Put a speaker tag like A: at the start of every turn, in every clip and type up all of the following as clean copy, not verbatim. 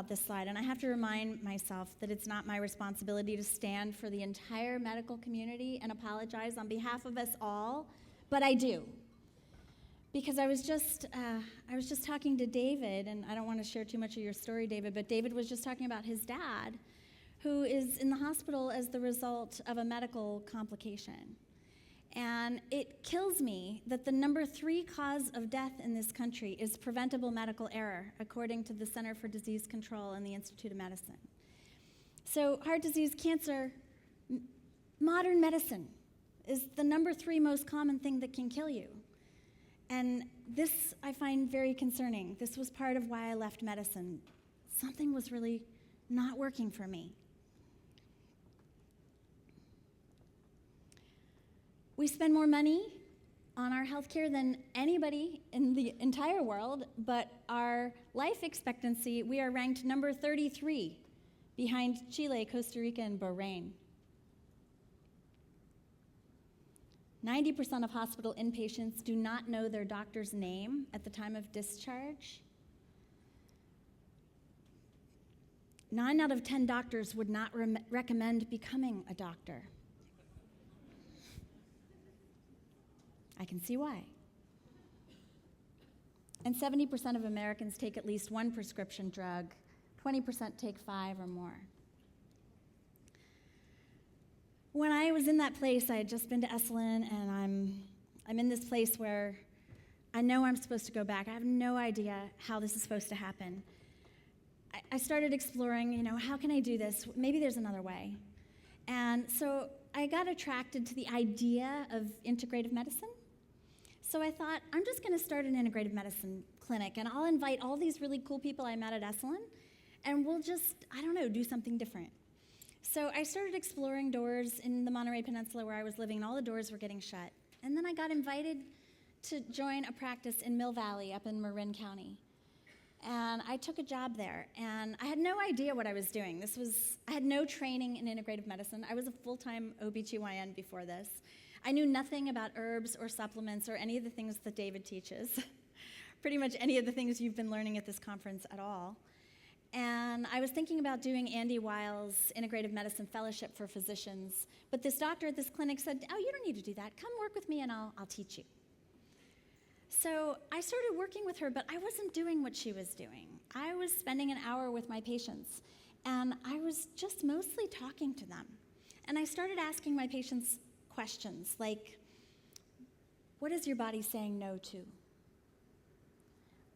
A: about this slide, and I have to remind myself that it's not my responsibility to stand for the entire medical community and apologize on behalf of us all, but I do. Because I was just talking to David, and I don't want to share too much of your story, David, but David was just talking about his dad, who is in the hospital as the result of a medical complication. And it kills me that the number 3 cause of death in this country is preventable medical error, according to the Center for Disease Control and the Institute of Medicine. So heart disease, cancer, modern medicine is the number 3 most common thing that can kill you. And this I find very concerning. This was part of why I left medicine. Something was really not working for me. We spend more money on our healthcare than anybody in the entire world, but our life expectancy, we are ranked number 33 behind Chile, Costa Rica, and Bahrain. 90% of hospital inpatients do not know their doctor's name at the time of discharge. 9 out of 10 doctors would not recommend becoming a doctor. I can see why. And 70% of Americans take at least 1 prescription drug. 20% take 5 or more. When I was in that place, I had just been to Esalen, and I'm in this place where I know I'm supposed to go back. I have no idea how this is supposed to happen. I started exploring, how can I do this? Maybe there's another way. And so I got attracted to the idea of integrative medicine. So I thought, I'm just going to start an integrative medicine clinic, and I'll invite all these really cool people I met at Esalen, and we'll just, do something different. So I started exploring doors in the Monterey Peninsula where I was living, and all the doors were getting shut. And then I got invited to join a practice in Mill Valley up in Marin County. And I took a job there, and I had no idea what I was doing. I had no training in integrative medicine. I was a full-time OBGYN before this. I knew nothing about herbs or supplements or any of the things that David teaches, pretty much any of the things you've been learning at this conference at all. And I was thinking about doing Andy Weil's Integrative Medicine Fellowship for physicians, but this doctor at this clinic said, oh, you don't need to do that. Come work with me and I'll teach you. So I started working with her, but I wasn't doing what she was doing. I was spending an hour with my patients, and I was just mostly talking to them. And I started asking my patients questions like, what is your body saying no to?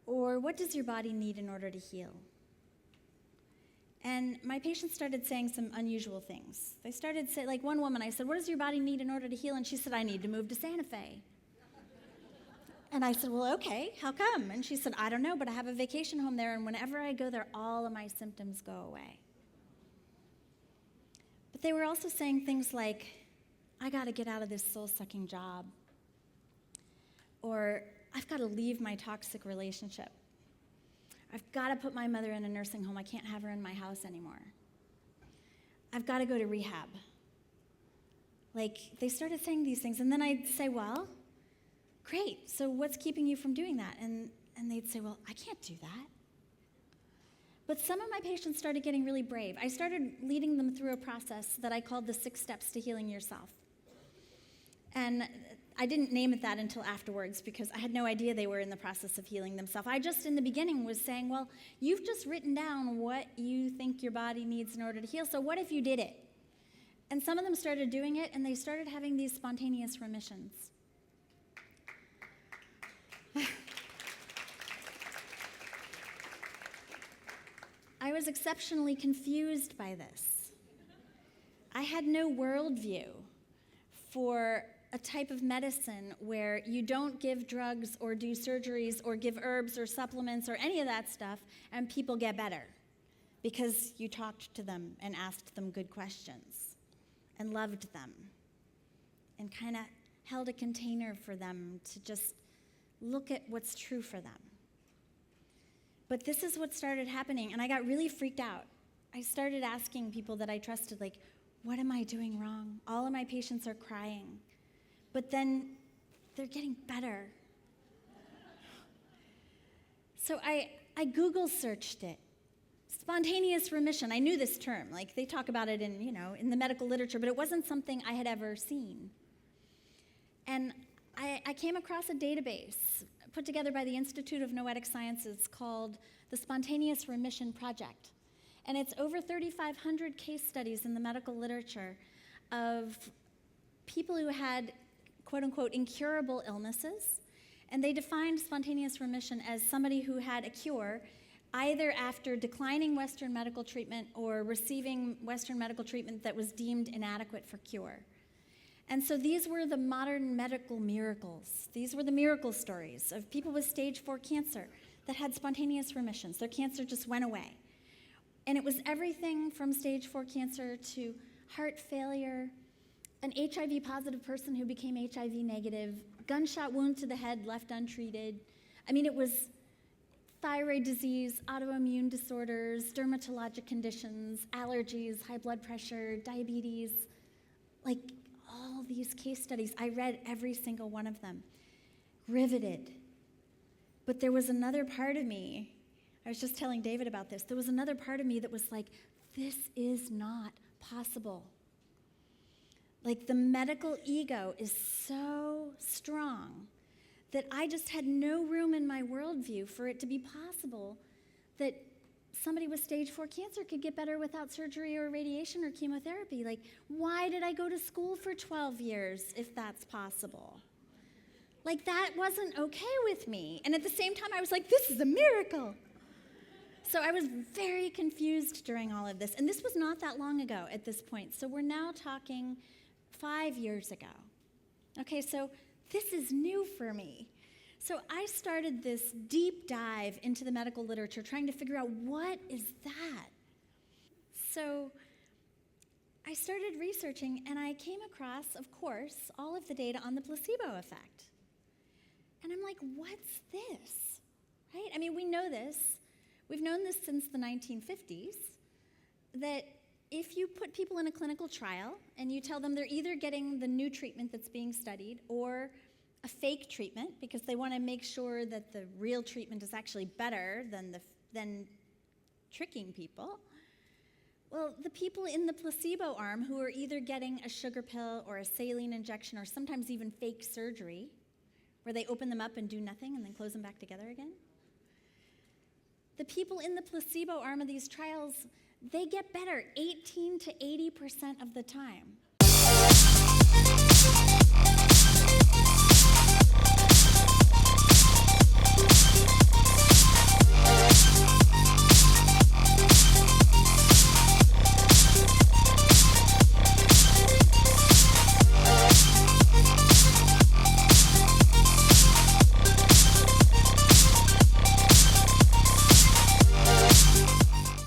A: Or what does your body need in order to heal? And my patients started saying some unusual things. They started saying, like one woman, I said, what does your body need in order to heal? And she said, I need to move to Santa Fe. And I said, well, okay, how come? And she said, I don't know, but I have a vacation home there, and whenever I go there, all of my symptoms go away. But they were also saying things like, I got to get out of this soul-sucking job. Or, I've got to leave my toxic relationship. I've got to put my mother in a nursing home. I can't have her in my house anymore. I've got to go to rehab. Like, they started saying these things, and then I'd say, well, great, so what's keeping you from doing that? And they'd say, well, I can't do that. But some of my patients started getting really brave. I started leading them through a process that I called the 6 steps to healing yourself. And I didn't name it that until afterwards because I had no idea they were in the process of healing themselves. I just, in the beginning, was saying, well, you've just written down what you think your body needs in order to heal, so what if you did it? And some of them started doing it, and they started having these spontaneous remissions. I was exceptionally confused by this. I had no worldview for a type of medicine where you don't give drugs or do surgeries or give herbs or supplements or any of that stuff and people get better because you talked to them and asked them good questions and loved them and kind of held a container for them to just look at what's true for them. But this is what started happening, and I got really freaked out. I started asking people that I trusted, like, what am I doing wrong? All of my patients are crying. But then they're getting better. So I Google searched it, Spontaneous remission, I knew this term. Like, they talk about it in the medical literature, but it wasn't something I had ever seen. And I came across a database put together by the Institute of Noetic Sciences called the Spontaneous Remission Project. And it's over 3,500 case studies in the medical literature of people who had, quote unquote, incurable illnesses. And they defined spontaneous remission as somebody who had a cure either after declining Western medical treatment or receiving Western medical treatment that was deemed inadequate for cure. And so these were the modern medical miracles. These were the miracle stories of people with stage 4 cancer that had spontaneous remissions. Their cancer just went away. And it was everything from stage 4 cancer to heart failure, an HIV positive person who became HIV negative, gunshot wound to the head left untreated. I mean, it was thyroid disease, autoimmune disorders, dermatologic conditions, allergies, high blood pressure, diabetes, like all these case studies. I read every single one of them, riveted. But there was another part of me, I was just telling David about this, there was another part of me that was like, this is not possible. Like, the medical ego is so strong that I just had no room in my worldview for it to be possible that somebody with stage 4 cancer could get better without surgery or radiation or chemotherapy. Like, why did I go to school for 12 years if that's possible? Like, that wasn't okay with me. And at the same time, I was like, this is a miracle. So I was very confused during all of this. And this was not that long ago at this point. So we're now talking 5 years ago. Okay, so this is new for me. So I started this deep dive into the medical literature, trying to figure out, what is that? So I started researching, and I came across, of course, all of the data on the placebo effect. And I'm like, what's this? Right? I mean, we know this. We've known this since the 1950s, that if you put people in a clinical trial and you tell them they're either getting the new treatment that's being studied or a fake treatment, because they want to make sure that the real treatment is actually better than tricking people, well, the people in the placebo arm who are either getting a sugar pill or a saline injection or sometimes even fake surgery, where they open them up and do nothing and then close them back together again, the people in the placebo arm of these trials, they get better 18 to 80% of the time.